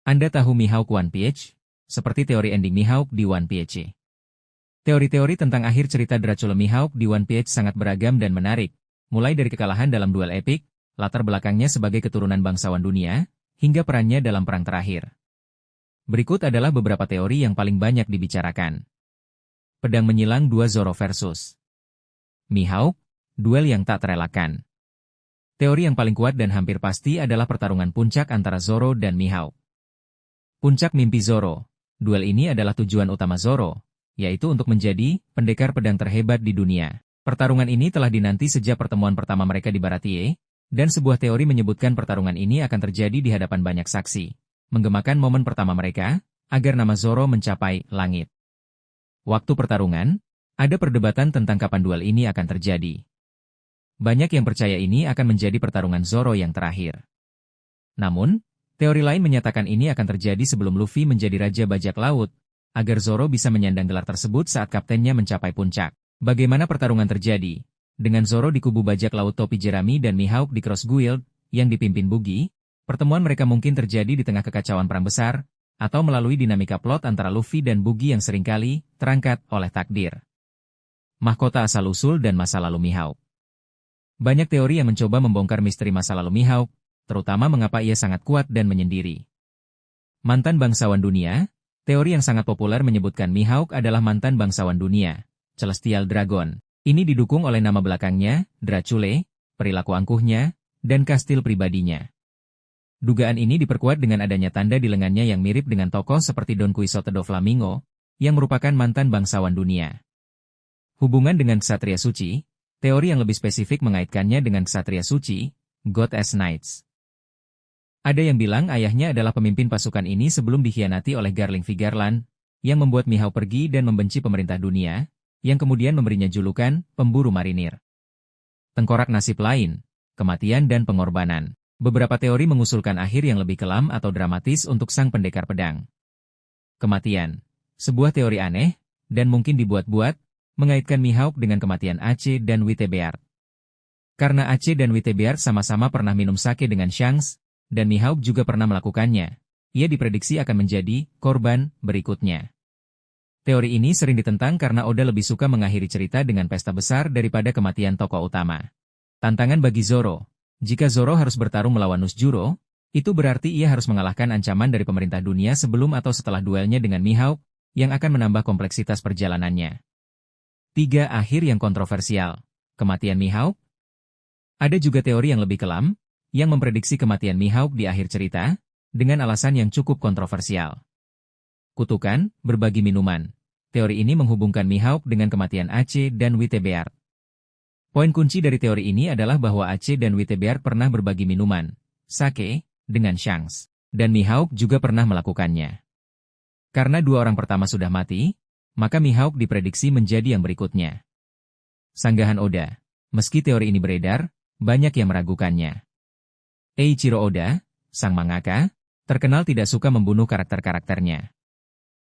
Anda tahu Mihawk One Piece? Seperti teori ending Mihawk di One Piece. Teori-teori tentang akhir cerita Dracula Mihawk di One Piece sangat beragam dan menarik, mulai dari kekalahan dalam duel epik, latar belakangnya sebagai keturunan bangsawan dunia, hingga perannya dalam perang terakhir. Berikut adalah beberapa teori yang paling banyak dibicarakan. Pedang menyilang 2 Zoro versus Mihawk, duel yang tak terelakkan. Teori yang paling kuat dan hampir pasti adalah pertarungan puncak antara Zoro dan Mihawk. Puncak mimpi Zoro. Duel ini adalah tujuan utama Zoro, yaitu untuk menjadi pendekar pedang terhebat di dunia. Pertarungan ini telah dinanti sejak pertemuan pertama mereka di Baratie, dan sebuah teori menyebutkan pertarungan ini akan terjadi di hadapan banyak saksi, menggemakan momen pertama mereka, agar nama Zoro mencapai langit. Waktu pertarungan, ada perdebatan tentang kapan duel ini akan terjadi. Banyak yang percaya ini akan menjadi pertarungan Zoro yang terakhir. Namun, teori lain menyatakan ini akan terjadi sebelum Luffy menjadi Raja Bajak Laut, agar Zoro bisa menyandang gelar tersebut saat kaptennya mencapai puncak. Bagaimana pertarungan terjadi? Dengan Zoro di kubu Bajak Laut topi jerami dan Mihawk di Cross Guild, yang dipimpin Buggy, pertemuan mereka mungkin terjadi di tengah kekacauan perang besar, atau melalui dinamika plot antara Luffy dan Buggy yang seringkali terangkat oleh takdir. Mahkota asal-usul dan masa lalu Mihawk. Banyak teori yang mencoba membongkar misteri masa lalu Mihawk, terutama mengapa ia sangat kuat dan menyendiri. Mantan bangsawan dunia, teori yang sangat populer menyebutkan Mihawk adalah mantan bangsawan dunia, Celestial Dragon. Ini didukung oleh nama belakangnya, Dracula, perilaku angkuhnya, dan kastil pribadinya. Dugaan ini diperkuat dengan adanya tanda di lengannya yang mirip dengan tokoh seperti Don Quixote do Flamingo, yang merupakan mantan bangsawan dunia. Hubungan dengan Ksatria Suci, teori yang lebih spesifik mengaitkannya dengan Ksatria Suci, God as Knights. Ada yang bilang ayahnya adalah pemimpin pasukan ini sebelum dikhianati oleh Garling Vigarland, yang membuat Mihawk pergi dan membenci pemerintah dunia, yang kemudian memberinya julukan pemburu marinir. Tengkorak nasib lain, kematian dan pengorbanan. Beberapa teori mengusulkan akhir yang lebih kelam atau dramatis untuk sang pendekar pedang. Kematian. Sebuah teori aneh, dan mungkin dibuat-buat, mengaitkan Mihawk dengan kematian Ace dan Wittebeard. Karena Ace dan Wittebeard sama-sama pernah minum sake dengan Shanks, dan Mihawk juga pernah melakukannya, ia diprediksi akan menjadi korban berikutnya. Teori ini sering ditentang karena Oda lebih suka mengakhiri cerita dengan pesta besar daripada kematian tokoh utama. Tantangan bagi Zoro. Jika Zoro harus bertarung melawan Nusjuro, itu berarti ia harus mengalahkan ancaman dari pemerintah dunia sebelum atau setelah duelnya dengan Mihawk, yang akan menambah kompleksitas perjalanannya. 3. Akhir yang kontroversial. Kematian Mihawk? Ada juga teori yang lebih kelam, yang memprediksi kematian Mihawk di akhir cerita, dengan alasan yang cukup kontroversial. Kutukan, berbagi minuman. Teori ini menghubungkan Mihawk dengan kematian Ace dan Wittebeard. Poin kunci dari teori ini adalah bahwa Ace dan Wittebeard pernah berbagi minuman, sake, dengan Shanks, dan Mihawk juga pernah melakukannya. Karena 2 orang pertama sudah mati, maka Mihawk diprediksi menjadi yang berikutnya. Sanggahan Oda. Meski teori ini beredar, banyak yang meragukannya. Eiichiro Oda, sang mangaka, terkenal tidak suka membunuh karakter-karakternya.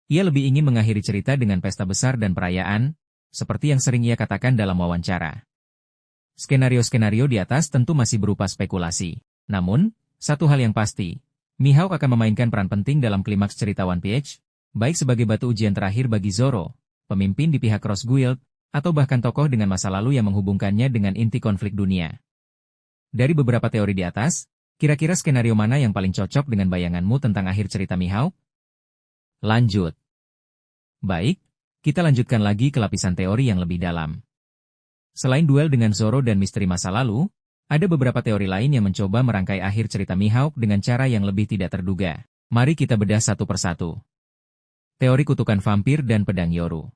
Ia lebih ingin mengakhiri cerita dengan pesta besar dan perayaan, seperti yang sering ia katakan dalam wawancara. Skenario-skenario di atas tentu masih berupa spekulasi. Namun, satu hal yang pasti, Mihawk akan memainkan peran penting dalam klimaks cerita One Piece, baik sebagai batu ujian terakhir bagi Zoro, pemimpin di pihak Cross Guild, atau bahkan tokoh dengan masa lalu yang menghubungkannya dengan inti konflik dunia. Dari beberapa teori di atas, kira-kira skenario mana yang paling cocok dengan bayanganmu tentang akhir cerita Mihawk? Lanjut. Baik, kita lanjutkan lagi ke lapisan teori yang lebih dalam. Selain duel dengan Zoro dan misteri masa lalu, ada beberapa teori lain yang mencoba merangkai akhir cerita Mihawk dengan cara yang lebih tidak terduga. Mari kita bedah satu persatu. Teori kutukan vampir dan pedang Yoru.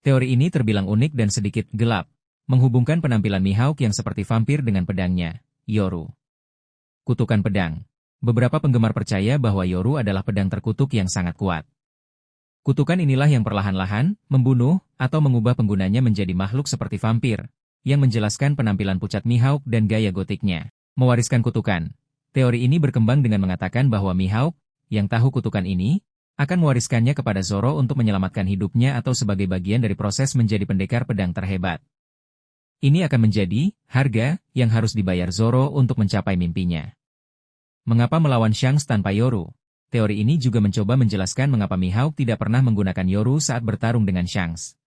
Teori ini terbilang unik dan sedikit gelap, menghubungkan penampilan Mihawk yang seperti vampir dengan pedangnya, Yoru. Kutukan pedang. Beberapa penggemar percaya bahwa Yoru adalah pedang terkutuk yang sangat kuat. Kutukan inilah yang perlahan-lahan membunuh atau mengubah penggunanya menjadi makhluk seperti vampir, yang menjelaskan penampilan pucat Mihawk dan gaya gotiknya. Mewariskan kutukan. Teori ini berkembang dengan mengatakan bahwa Mihawk, yang tahu kutukan ini, akan mewariskannya kepada Zoro untuk menyelamatkan hidupnya atau sebagai bagian dari proses menjadi pendekar pedang terhebat. Ini akan menjadi harga yang harus dibayar Zoro untuk mencapai mimpinya. Mengapa melawan Shanks tanpa Yoru? teori ini juga mencoba menjelaskan mengapa Mihawk tidak pernah menggunakan Yoru saat bertarung dengan Shanks.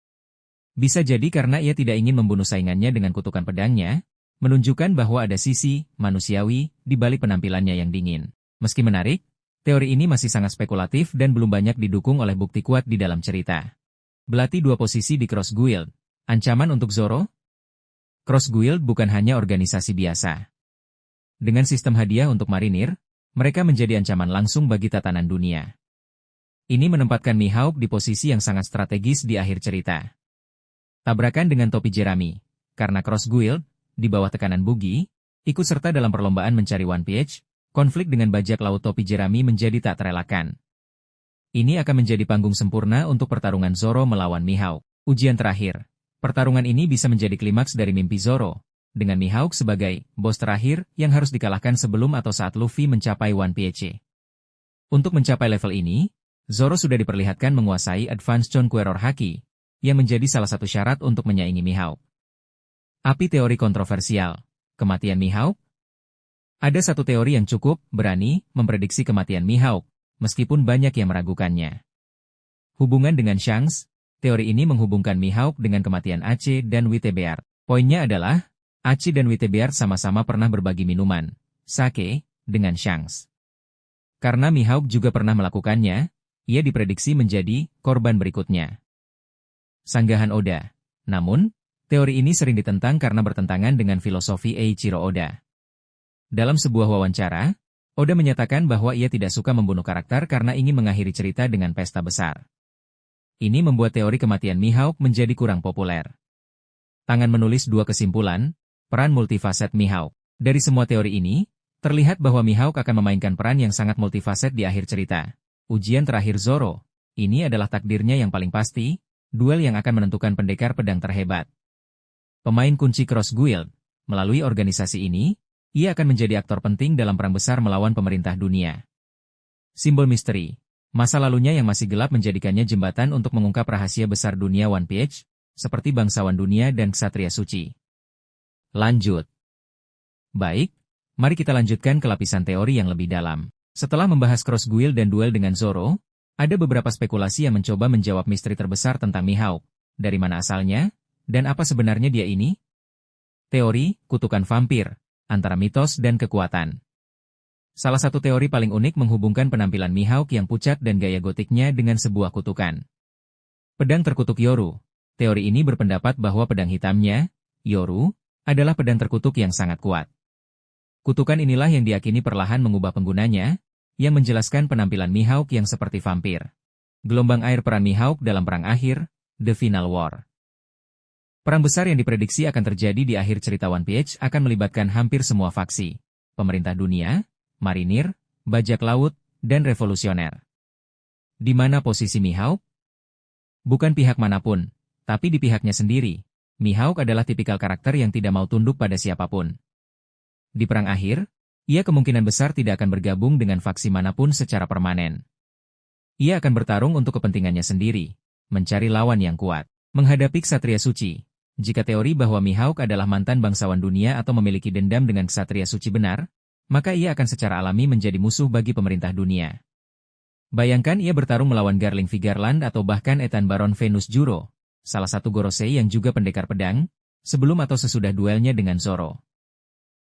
Bisa jadi karena ia tidak ingin membunuh saingannya dengan kutukan pedangnya, menunjukkan bahwa ada sisi manusiawi di balik penampilannya yang dingin. Meski menarik, teori ini masih sangat spekulatif dan belum banyak didukung oleh bukti kuat di dalam cerita. Belati dua posisi di Cross Guild. Ancaman untuk Zoro? Cross Guild bukan hanya organisasi biasa. Dengan sistem hadiah untuk marinir, mereka menjadi ancaman langsung bagi tatanan dunia. Ini menempatkan Mihawk di posisi yang sangat strategis di akhir cerita. Tabrakan dengan topi jerami. Karena Cross Guild, di bawah tekanan Buggy, ikut serta dalam perlombaan mencari One Piece, konflik dengan bajak laut topi jerami menjadi tak terelakkan. Ini akan menjadi panggung sempurna untuk pertarungan Zoro melawan Mihawk. Ujian terakhir. Pertarungan ini bisa menjadi klimaks dari mimpi Zoro, dengan Mihawk sebagai bos terakhir yang harus dikalahkan sebelum atau saat Luffy mencapai One Piece. Untuk mencapai level ini, Zoro sudah diperlihatkan menguasai Advanced Conqueror Haki, yang menjadi salah satu syarat untuk menyaingi Mihawk. Api teori kontroversial. Kematian Mihawk? Ada satu teori yang cukup berani memprediksi kematian Mihawk, meskipun banyak yang meragukannya. Hubungan dengan Shanks, teori ini menghubungkan Mihawk dengan kematian Ace dan Wittebeard. Poinnya adalah, Ace dan Wittebeard sama-sama pernah berbagi minuman, sake, dengan Shanks. Karena Mihawk juga pernah melakukannya, ia diprediksi menjadi korban berikutnya. Sanggahan Oda. Namun, teori ini sering ditentang karena bertentangan dengan filosofi Eiichiro Oda. Dalam sebuah wawancara, Oda menyatakan bahwa ia tidak suka membunuh karakter karena ingin mengakhiri cerita dengan pesta besar. Ini membuat teori kematian Mihawk menjadi kurang populer. Tangan menulis dua kesimpulan, peran multifaset Mihawk. Dari semua teori ini, terlihat bahwa Mihawk akan memainkan peran yang sangat multifaset di akhir cerita. Ujian terakhir Zoro. Ini adalah takdirnya yang paling pasti, duel yang akan menentukan pendekar pedang terhebat. Pemain kunci Cross Guild. Melalui organisasi ini, ia akan menjadi aktor penting dalam perang besar melawan pemerintah dunia. Simbol misteri. Masa lalunya yang masih gelap menjadikannya jembatan untuk mengungkap rahasia besar dunia One Piece, seperti bangsawan dunia dan ksatria suci. Lanjut. Baik, mari kita lanjutkan ke lapisan teori yang lebih dalam. Setelah membahas Cross Guild dan duel dengan Zoro, ada beberapa spekulasi yang mencoba menjawab misteri terbesar tentang Mihawk. Dari mana asalnya, dan apa sebenarnya dia ini? Teori, kutukan vampir, antara mitos dan kekuatan. Salah satu teori paling unik menghubungkan penampilan Mihawk yang pucat dan gaya gotiknya dengan sebuah kutukan. Pedang terkutuk Yoru. Teori ini berpendapat bahwa pedang hitamnya, Yoru, adalah pedang terkutuk yang sangat kuat. Kutukan inilah yang diyakini perlahan mengubah penggunanya, yang menjelaskan penampilan Mihawk yang seperti vampir. Gelombang air peran Mihawk dalam perang akhir, The Final War. Perang besar yang diprediksi akan terjadi di akhir cerita One Piece akan melibatkan hampir semua faksi. Pemerintah dunia, marinir, bajak laut, dan revolusioner. Di mana posisi Mihawk? Bukan pihak manapun, tapi di pihaknya sendiri. Mihawk adalah tipikal karakter yang tidak mau tunduk pada siapapun. Di perang akhir, ia kemungkinan besar tidak akan bergabung dengan faksi manapun secara permanen. Ia akan bertarung untuk kepentingannya sendiri, mencari lawan yang kuat, menghadapi ksatria suci. Jika teori bahwa Mihawk adalah mantan bangsawan dunia atau memiliki dendam dengan ksatria suci benar, maka ia akan secara alami menjadi musuh bagi pemerintah dunia. Bayangkan ia bertarung melawan Garling Vigarland atau bahkan Ethan Baron Venus Juro, salah satu Gorosei yang juga pendekar pedang, sebelum atau sesudah duelnya dengan Zoro.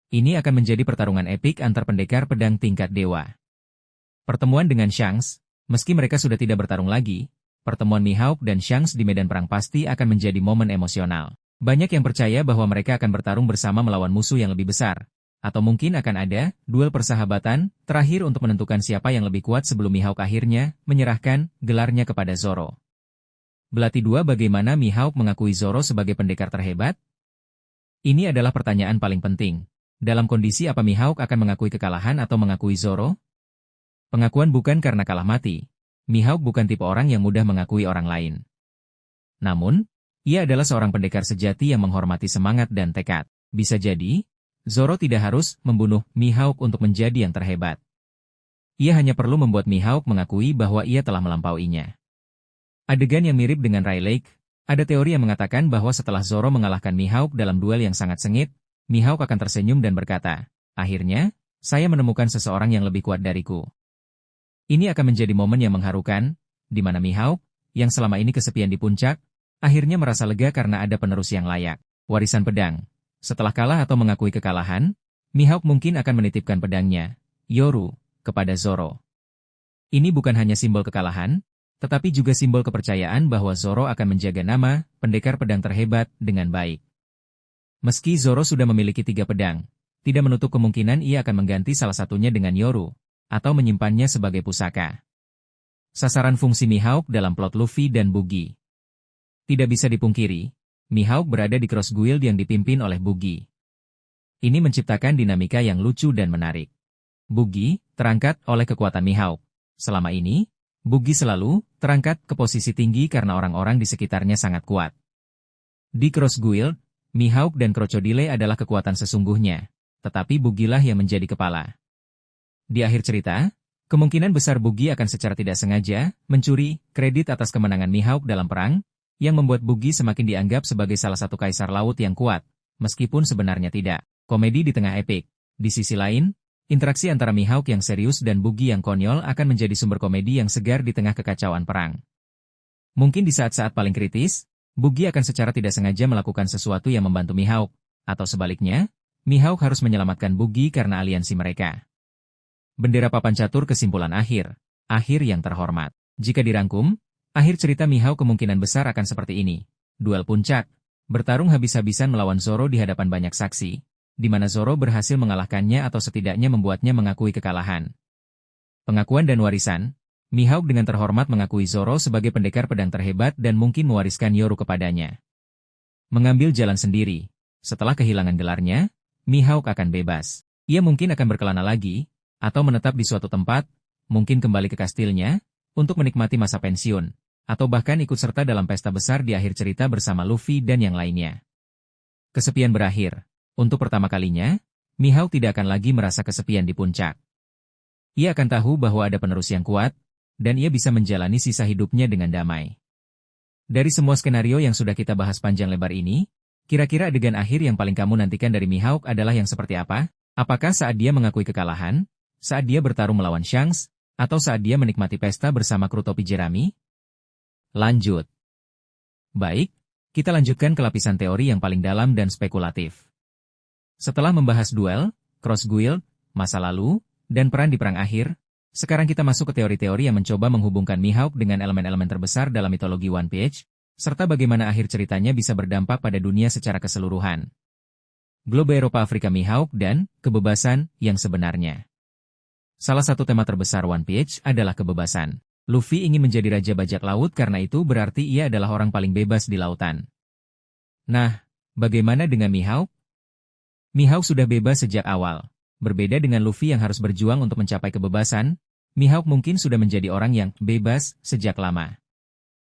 Ini akan menjadi pertarungan epik antar pendekar pedang tingkat dewa. Pertemuan dengan Shanks, meski mereka sudah tidak bertarung lagi, pertemuan Mihawk dan Shanks di medan perang pasti akan menjadi momen emosional. Banyak yang percaya bahwa mereka akan bertarung bersama melawan musuh yang lebih besar. Atau mungkin akan ada duel persahabatan terakhir untuk menentukan siapa yang lebih kuat sebelum Mihawk akhirnya menyerahkan gelarnya kepada Zoro. Belati 2. Bagaimana Mihawk mengakui Zoro sebagai pendekar terhebat? Ini adalah pertanyaan paling penting. Dalam kondisi apa Mihawk akan mengakui kekalahan atau mengakui Zoro? Pengakuan bukan karena kalah mati. Mihawk bukan tipe orang yang mudah mengakui orang lain. Namun, ia adalah seorang pendekar sejati yang menghormati semangat dan tekad. Bisa jadi, Zoro tidak harus membunuh Mihawk untuk menjadi yang terhebat. Ia hanya perlu membuat Mihawk mengakui bahwa ia telah melampauinya. Adegan yang mirip dengan Rayleigh, ada teori yang mengatakan bahwa setelah Zoro mengalahkan Mihawk dalam duel yang sangat sengit, Mihawk akan tersenyum dan berkata, "Akhirnya, saya menemukan seseorang yang lebih kuat dariku." Ini akan menjadi momen yang mengharukan, di mana Mihawk, yang selama ini kesepian di puncak, akhirnya merasa lega karena ada penerus yang layak. Warisan pedang. Setelah kalah atau mengakui kekalahan, Mihawk mungkin akan menitipkan pedangnya, Yoru, kepada Zoro. Ini bukan hanya simbol kekalahan, tetapi juga simbol kepercayaan bahwa Zoro akan menjaga nama pendekar pedang terhebat dengan baik. Meski Zoro sudah memiliki 3 pedang, tidak menutup kemungkinan ia akan mengganti salah satunya dengan Yoru, atau menyimpannya sebagai pusaka. Sasaran fungsi Mihawk dalam plot Luffy dan Buggy. Tidak bisa dipungkiri, Mihawk berada di Cross Guild yang dipimpin oleh Buggy. Ini menciptakan dinamika yang lucu dan menarik. Buggy terangkat oleh kekuatan Mihawk. Selama ini, Buggy selalu terangkat ke posisi tinggi karena orang-orang di sekitarnya sangat kuat. Di Cross Guild, Mihawk dan Crocodile adalah kekuatan sesungguhnya, tetapi Buggy-lah yang menjadi kepala. Di akhir cerita, kemungkinan besar Buggy akan secara tidak sengaja mencuri kredit atas kemenangan Mihawk dalam perang, yang membuat Buggy semakin dianggap sebagai salah satu kaisar laut yang kuat, meskipun sebenarnya tidak. Komedi di tengah epik. Di sisi lain, interaksi antara Mihawk yang serius dan Buggy yang konyol akan menjadi sumber komedi yang segar di tengah kekacauan perang. Mungkin di saat-saat paling kritis, Buggy akan secara tidak sengaja melakukan sesuatu yang membantu Mihawk, atau sebaliknya, Mihawk harus menyelamatkan Buggy karena aliansi mereka. Bendera papan catur kesimpulan akhir yang terhormat. Jika dirangkum, akhir cerita Mihawk kemungkinan besar akan seperti ini. Duel puncak, bertarung habis-habisan melawan Zoro di hadapan banyak saksi, di mana Zoro berhasil mengalahkannya atau setidaknya membuatnya mengakui kekalahan. Pengakuan dan warisan, Mihawk dengan terhormat mengakui Zoro sebagai pendekar pedang terhebat dan mungkin mewariskan Yoru kepadanya. Mengambil jalan sendiri, setelah kehilangan gelarnya, Mihawk akan bebas. Ia mungkin akan berkelana lagi, atau menetap di suatu tempat, mungkin kembali ke kastilnya, untuk menikmati masa pensiun, atau bahkan ikut serta dalam pesta besar di akhir cerita bersama Luffy dan yang lainnya. Kesepian berakhir. Untuk pertama kalinya, Mihawk tidak akan lagi merasa kesepian di puncak. Ia akan tahu bahwa ada penerus yang kuat, dan ia bisa menjalani sisa hidupnya dengan damai. Dari semua skenario yang sudah kita bahas panjang lebar ini, kira-kira adegan akhir yang paling kamu nantikan dari Mihawk adalah yang seperti apa? Apakah saat dia mengakui kekalahan, saat dia bertarung melawan Shanks, atau saat dia menikmati pesta bersama kru topi jerami? Lanjut. Baik, kita lanjutkan ke lapisan teori yang paling dalam dan spekulatif. Setelah membahas duel, Cross Guild, masa lalu, dan peran di perang akhir, sekarang kita masuk ke teori-teori yang mencoba menghubungkan Mihawk dengan elemen-elemen terbesar dalam mitologi One Piece, serta bagaimana akhir ceritanya bisa berdampak pada dunia secara keseluruhan. Globe Eropa Afrika Mihawk dan kebebasan yang sebenarnya. Salah satu tema terbesar One Piece adalah kebebasan. Luffy ingin menjadi raja bajak laut karena itu berarti ia adalah orang paling bebas di lautan. Nah, bagaimana dengan Mihawk? Mihawk sudah bebas sejak awal. Berbeda dengan Luffy yang harus berjuang untuk mencapai kebebasan, Mihawk mungkin sudah menjadi orang yang bebas sejak lama.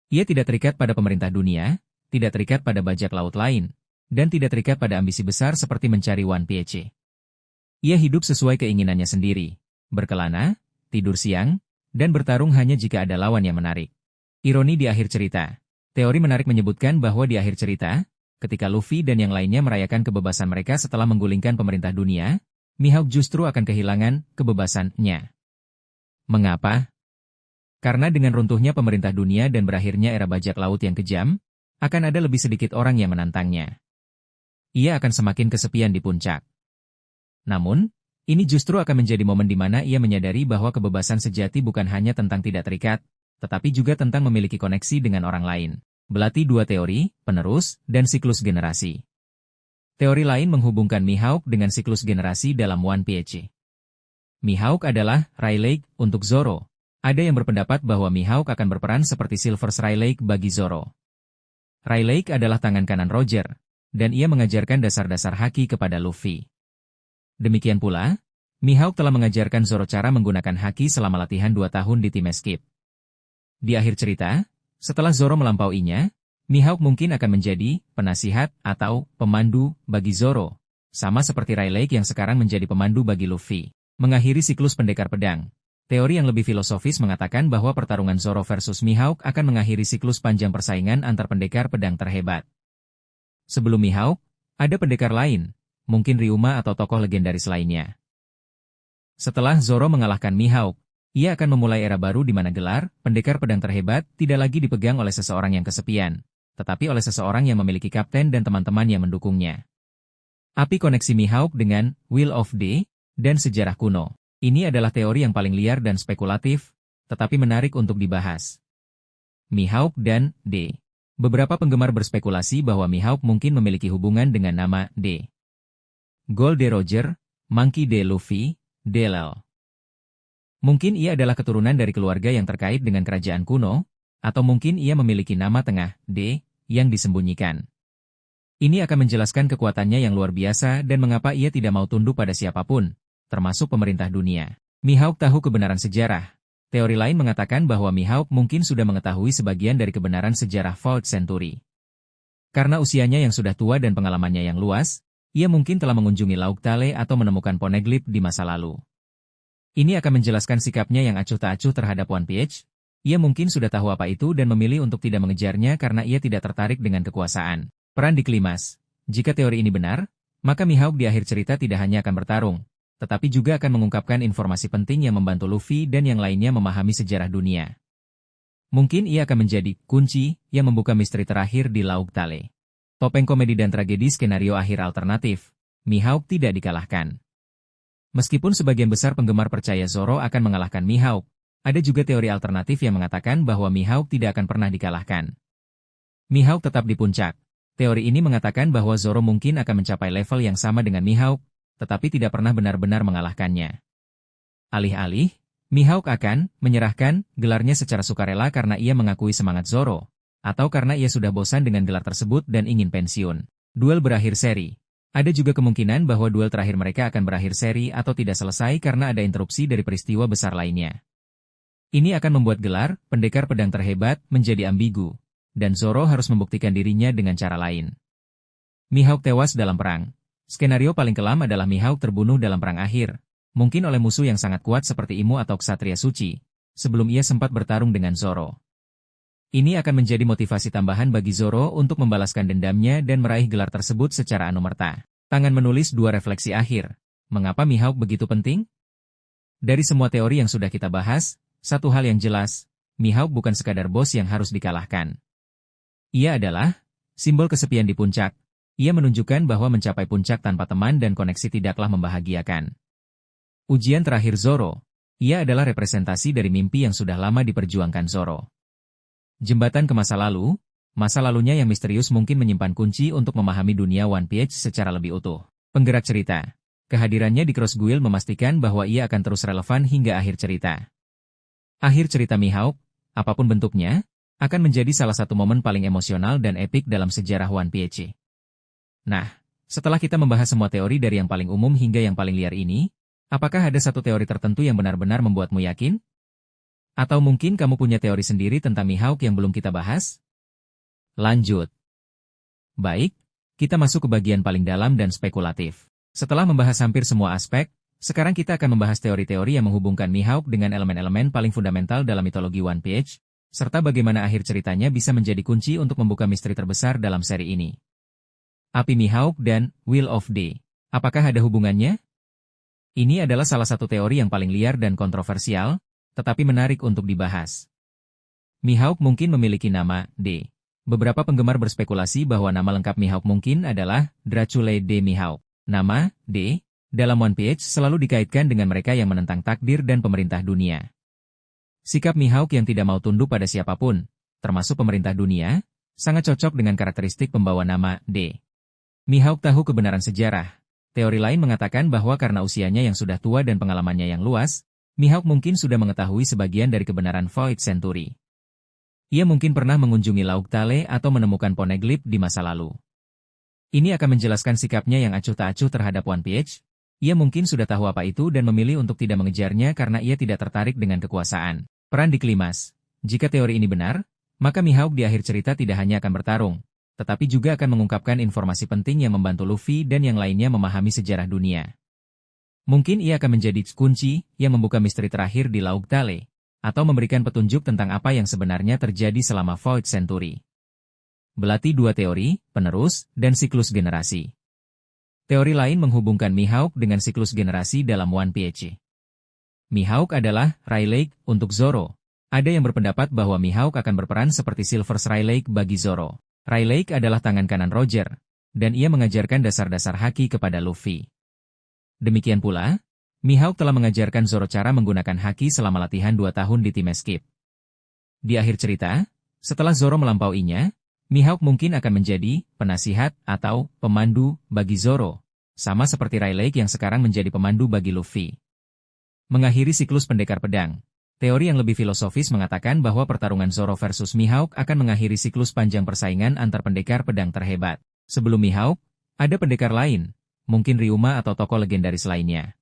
Ia tidak terikat pada pemerintah dunia, tidak terikat pada bajak laut lain, dan tidak terikat pada ambisi besar seperti mencari One Piece. Ia hidup sesuai keinginannya sendiri, berkelana, tidur siang, dan bertarung hanya jika ada lawan yang menarik. Ironi di akhir cerita. Teori menarik menyebutkan bahwa di akhir cerita, ketika Luffy dan yang lainnya merayakan kebebasan mereka setelah menggulingkan pemerintah dunia, Mihawk justru akan kehilangan kebebasannya. Mengapa? Karena dengan runtuhnya pemerintah dunia dan berakhirnya era bajak laut yang kejam, akan ada lebih sedikit orang yang menantangnya. Ia akan semakin kesepian di puncak. Namun, ini justru akan menjadi momen di mana ia menyadari bahwa kebebasan sejati bukan hanya tentang tidak terikat, tetapi juga tentang memiliki koneksi dengan orang lain. Belati dua teori, penerus, dan siklus generasi. Teori lain menghubungkan Mihawk dengan siklus generasi dalam One Piece. Mihawk adalah Rayleigh untuk Zoro. Ada yang berpendapat bahwa Mihawk akan berperan seperti Silver's Rayleigh bagi Zoro. Rayleigh adalah tangan kanan Roger, dan ia mengajarkan dasar-dasar haki kepada Luffy. Demikian pula, Mihawk telah mengajarkan Zoro cara menggunakan haki selama latihan 2 tahun di tim Escape. Di akhir cerita, setelah Zoro melampauinya, Mihawk mungkin akan menjadi penasihat atau pemandu bagi Zoro, sama seperti Rayleigh yang sekarang menjadi pemandu bagi Luffy. Mengakhiri siklus pendekar pedang. Teori yang lebih filosofis mengatakan bahwa pertarungan Zoro versus Mihawk akan mengakhiri siklus panjang persaingan antar pendekar pedang terhebat. Sebelum Mihawk, ada pendekar lain, mungkin Ryuma atau tokoh legendaris lainnya. Setelah Zoro mengalahkan Mihawk, Ia akan memulai era baru di mana gelar, pendekar pedang terhebat, tidak lagi dipegang oleh seseorang yang kesepian, tetapi oleh seseorang yang memiliki kapten dan teman-teman yang mendukungnya. Api koneksi Mihawk dengan Wheel of Day dan sejarah kuno. Ini adalah teori yang paling liar dan spekulatif, tetapi menarik untuk dibahas. Mihawk dan D. Beberapa penggemar berspekulasi bahwa Mihawk mungkin memiliki hubungan dengan nama D. Gold D. Roger, Monkey D. Luffy, Delel. Mungkin ia adalah keturunan dari keluarga yang terkait dengan kerajaan kuno, atau mungkin ia memiliki nama tengah, D, yang disembunyikan. Ini akan menjelaskan kekuatannya yang luar biasa dan mengapa ia tidak mau tunduk pada siapapun, termasuk pemerintah dunia. Mihawk tahu kebenaran sejarah. Teori lain mengatakan bahwa Mihawk mungkin sudah mengetahui sebagian dari kebenaran sejarah Vault Century. Karena usianya yang sudah tua dan pengalamannya yang luas, ia mungkin telah mengunjungi Laut Tale atau menemukan Poneglyph di masa lalu. Ini akan menjelaskan sikapnya yang acuh tak acuh terhadap One Piece. Ia mungkin sudah tahu apa itu dan memilih untuk tidak mengejarnya karena ia tidak tertarik dengan kekuasaan. Peran di Klimaks. Jika teori ini benar, maka Mihawk di akhir cerita tidak hanya akan bertarung, tetapi juga akan mengungkapkan informasi penting yang membantu Luffy dan yang lainnya memahami sejarah dunia. Mungkin ia akan menjadi kunci yang membuka misteri terakhir di Laut Tale. Topeng komedi dan tragedi skenario akhir alternatif. Mihawk tidak dikalahkan. Meskipun sebagian besar penggemar percaya Zoro akan mengalahkan Mihawk, ada juga teori alternatif yang mengatakan bahwa Mihawk tidak akan pernah dikalahkan. Mihawk tetap di puncak. Teori ini mengatakan bahwa Zoro mungkin akan mencapai level yang sama dengan Mihawk, tetapi tidak pernah benar-benar mengalahkannya. Alih-alih, Mihawk akan menyerahkan gelarnya secara sukarela karena ia mengakui semangat Zoro, atau karena ia sudah bosan dengan gelar tersebut dan ingin pensiun. Duel berakhir seri. Ada juga kemungkinan bahwa duel terakhir mereka akan berakhir seri atau tidak selesai karena ada interupsi dari peristiwa besar lainnya. Ini akan membuat gelar, pendekar pedang terhebat, menjadi ambigu, dan Zoro harus membuktikan dirinya dengan cara lain. Mihawk tewas dalam perang. Skenario paling kelam adalah Mihawk terbunuh dalam perang akhir, mungkin oleh musuh yang sangat kuat seperti Imu atau Ksatria Suci, sebelum ia sempat bertarung dengan Zoro. Ini akan menjadi motivasi tambahan bagi Zoro untuk membalaskan dendamnya dan meraih gelar tersebut secara anumerta. Tangan menulis dua refleksi akhir. Mengapa Mihawk begitu penting? Dari semua teori yang sudah kita bahas, satu hal yang jelas, Mihawk bukan sekadar bos yang harus dikalahkan. Ia adalah simbol kesepian di puncak. Ia menunjukkan bahwa mencapai puncak tanpa teman dan koneksi tidaklah membahagiakan. Ujian terakhir Zoro. Ia adalah representasi dari mimpi yang sudah lama diperjuangkan Zoro. Jembatan ke masa lalunya yang misterius mungkin menyimpan kunci untuk memahami dunia One Piece secara lebih utuh. Penggerak cerita. Kehadirannya di Cross Guild memastikan bahwa ia akan terus relevan hingga akhir cerita. Akhir cerita Mihawk, apapun bentuknya, akan menjadi salah satu momen paling emosional dan epik dalam sejarah One Piece. Nah, setelah kita membahas semua teori dari yang paling umum hingga yang paling liar ini, apakah ada satu teori tertentu yang benar-benar membuatmu yakin? Atau mungkin kamu punya teori sendiri tentang Mihawk yang belum kita bahas? Lanjut. Baik, kita masuk ke bagian paling dalam dan spekulatif. Setelah membahas hampir semua aspek, sekarang kita akan membahas teori-teori yang menghubungkan Mihawk dengan elemen-elemen paling fundamental dalam mitologi One Piece, serta bagaimana akhir ceritanya bisa menjadi kunci untuk membuka misteri terbesar dalam seri ini. Api Mihawk dan Wheel of Day. Apakah ada hubungannya? Ini adalah salah satu teori yang paling liar dan kontroversial, tetapi menarik untuk dibahas. Mihawk mungkin memiliki nama D. Beberapa penggemar berspekulasi bahwa nama lengkap Mihawk mungkin adalah Draculae D. Mihawk. Nama D dalam One Piece selalu dikaitkan dengan mereka yang menentang takdir dan pemerintah dunia. Sikap Mihawk yang tidak mau tunduk pada siapapun, termasuk pemerintah dunia, sangat cocok dengan karakteristik pembawa nama D. Mihawk tahu kebenaran sejarah. Teori lain mengatakan bahwa karena usianya yang sudah tua dan pengalamannya yang luas, Mihawk mungkin sudah mengetahui sebagian dari kebenaran Vault Century. Ia mungkin pernah mengunjungi Laut Tale atau menemukan Poneglyph di masa lalu. Ini akan menjelaskan sikapnya yang acuh tak acuh terhadap One Piece. Ia mungkin sudah tahu apa itu dan memilih untuk tidak mengejarnya karena ia tidak tertarik dengan kekuasaan. Peran di Klimaks. Jika teori ini benar, maka Mihawk di akhir cerita tidak hanya akan bertarung, tetapi juga akan mengungkapkan informasi penting yang membantu Luffy dan yang lainnya memahami sejarah dunia. Mungkin ia akan menjadi kunci yang membuka misteri terakhir di Laut Tale, atau memberikan petunjuk tentang apa yang sebenarnya terjadi selama Vault Century. Belati dua teori, penerus, dan siklus generasi. Teori lain menghubungkan Mihawk dengan siklus generasi dalam One Piece. Mihawk adalah Rayleigh untuk Zoro. Ada yang berpendapat bahwa Mihawk akan berperan seperti Silver's Rayleigh bagi Zoro. Rayleigh adalah tangan kanan Roger, dan ia mengajarkan dasar-dasar haki kepada Luffy. Demikian pula, Mihawk telah mengajarkan Zoro cara menggunakan haki selama latihan 2 tahun di tim Escape. Di akhir cerita, setelah Zoro melampauinya, Mihawk mungkin akan menjadi penasihat atau pemandu bagi Zoro, sama seperti Rayleigh yang sekarang menjadi pemandu bagi Luffy. Mengakhiri siklus pendekar pedang, teori yang lebih filosofis mengatakan bahwa pertarungan Zoro versus Mihawk akan mengakhiri siklus panjang persaingan antar pendekar pedang terhebat. Sebelum Mihawk, ada pendekar lain, mungkin Ryuma atau tokoh legendaris lainnya.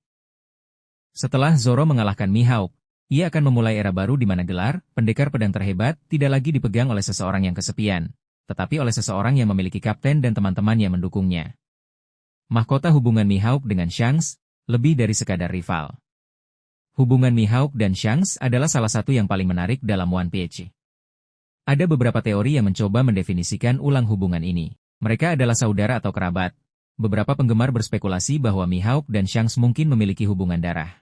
Setelah Zoro mengalahkan Mihawk, ia akan memulai era baru di mana gelar pendekar pedang terhebat tidak lagi dipegang oleh seseorang yang kesepian, tetapi oleh seseorang yang memiliki kapten dan teman-teman yang mendukungnya. Mahkota hubungan Mihawk dengan Shanks lebih dari sekadar rival. Hubungan Mihawk dan Shanks adalah salah satu yang paling menarik dalam One Piece. Ada beberapa teori yang mencoba mendefinisikan ulang hubungan ini. Mereka adalah saudara atau kerabat. Beberapa penggemar berspekulasi bahwa Mihawk dan Shanks mungkin memiliki hubungan darah.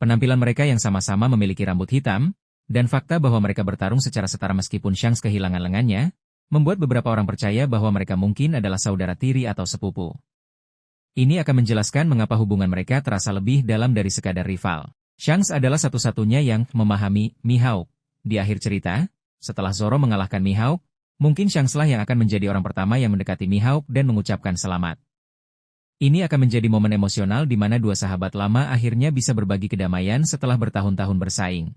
Penampilan mereka yang sama-sama memiliki rambut hitam, dan fakta bahwa mereka bertarung secara setara meskipun Shanks kehilangan lengannya, membuat beberapa orang percaya bahwa mereka mungkin adalah saudara tiri atau sepupu. Ini akan menjelaskan mengapa hubungan mereka terasa lebih dalam dari sekadar rival. Shanks adalah satu-satunya yang memahami Mihawk. Di akhir cerita, setelah Zoro mengalahkan Mihawk, mungkin Shanks-lah yang akan menjadi orang pertama yang mendekati Mihawk dan mengucapkan selamat. Ini akan menjadi momen emosional di mana dua sahabat lama akhirnya bisa berbagi kedamaian setelah bertahun-tahun bersaing.